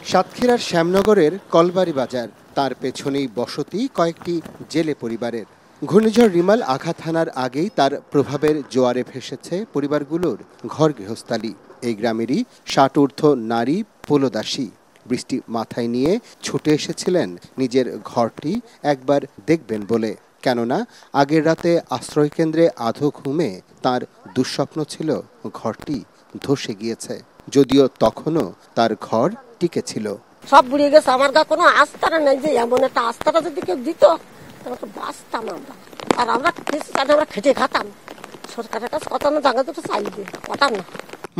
সাতক্ষীরার শ্যামনগরের কলবাড়ি বাজার, তার পেছনেই বসতি কয়েকটি জেলে পরিবারের। ঘূর্ণিঝড় রিমাল আঘাত হানার আগেই তার প্রভাবের জোয়ারে ভেসেছে পরিবারগুলোর ঘর গৃহস্থালী। এই গ্রামেরই ৬০ ঊর্ধ্ব নারী পোলোদাসী বৃষ্টি মাথায় নিয়ে ছুটে এসেছিলেন নিজের ঘরটি একবার দেখবেন বলে। কেননা আগের রাতে আশ্রয়কেন্দ্রে আধো ঘুমে তার দুঃস্বপ্ন ছিল ঘরটি ধসে গিয়েছে, যদিও তখনও তার ঘর টিকে ছিল। সব বুড়িয়ে গেছে, আমার গা কোনো আস্থাটা নেই যে এমন একটা আস্থাটা যদি কেউ দিত তো বাঁচতাম আমরা। আর আমরা খেটে খাতাম, সরকারের কাছে কথা না জায়গা দুটো চাইবে কথাম না।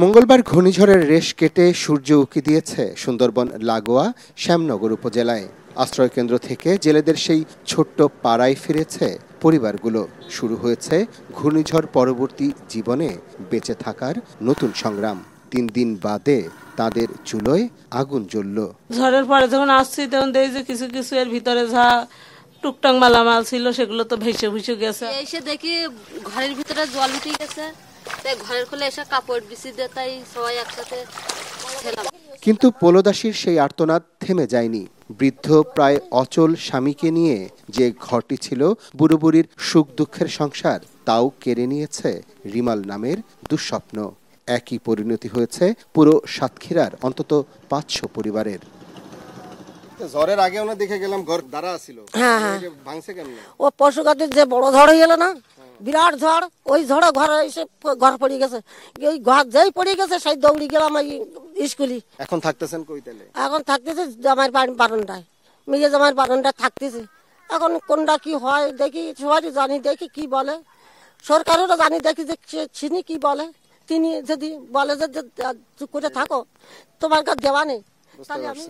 মঙ্গলবার ঘূর্ণিঝড়ের রেশ কেটে সূর্য উঁকি দিয়েছে সুন্দরবন লাগোয়া শ্যামনগর উপজেলায়। আশ্রয়কেন্দ্র থেকে জেলেদের সেই ছোট্ট পাড়ায় ফিরেছে পরিবারগুলো। শুরু হয়েছে ঘূর্ণিঝড় পরবর্তী জীবনে বেঁচে থাকার নতুন সংগ্রাম। ৩ দিন বাদে তাদের চুলোয় আগুন জ্বলল। ঝড়ের পরে যখন আসছি তখন দেখি যে কিছু কিছু এর ভিতরে যা টুকটাক মালামাল ছিল সেগুলো তো ভেসে ভেসে গেছে। এসে দেখি ঘরের ভিতরে জল উঠে গেছে, তাই ঘরের খুলে এসে কাপড় বিছিয়ে দিয়ে তাই সবাই একসাথে ছিলাম। কিন্তু পোলোদাসীর সেই আর্তনাদ থেমে যায়নি। বৃদ্ধ প্রায় অচল স্বামীকে নিয়ে যে ঘরটি ছিল বুড়ো বুড়ির সুখ দুঃখের সংসার, তাও কেড়ে নিয়েছে রিমাল নামের দুঃস্বপ্ন। একই পরিণতি হয়েছে পুরো সাতক্ষীরার অন্তত ৫০০ পরিবারের। ঝড়ের আগে আমরা দেখে গেলাম ঘর দাঁড়া ছিল, ভাঙছে কেমনে? ও পশুঘাটের যে বড় ঝড় হয়ে গেল না, বিরাট ঝড়, ওই ঝড়ে ঘরে এসে ঘর পড়ে গেছে। ওই ঘর যেই পড়ে গেছে সেই দৌড়ি গেলাম এই স্কুলে। এখন থাকতেছেন কই তাহলে? এখন থাকতেছে জামাইয়ের বারান্দায়, মেয়ে জামাইয়ের বারান্দায় থাকতেছে। এখন কোনটা কি হয় দেখি, সবাই জানি দেখি কি বলে, সরকারেরও জানি দেখি যে চিনি কি বলে। তিনি যদি বলে যে চুপ করে থাকো, তোমার কাছে দেওয়া নেই, তাহলে আমি।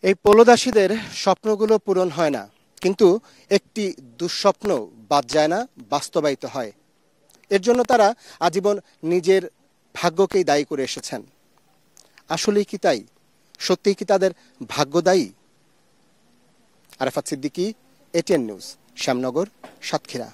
এই পোলোদাসীদের স্বপ্নগুলো পূরণ হয় না, কিন্তু একটি দুঃস্বপ্ন বাদ যায় না, বাস্তবায়িত হয়। এর জন্য তারা আজীবন নিজের ভাগ্যকেই দায়ী করে এসেছেন। আসলেই কি তাই? সত্যিই কি তাদের ভাগ্য দায়ী? Arafat Siddiqui, ATN news, Shyamnagar, Satkhira.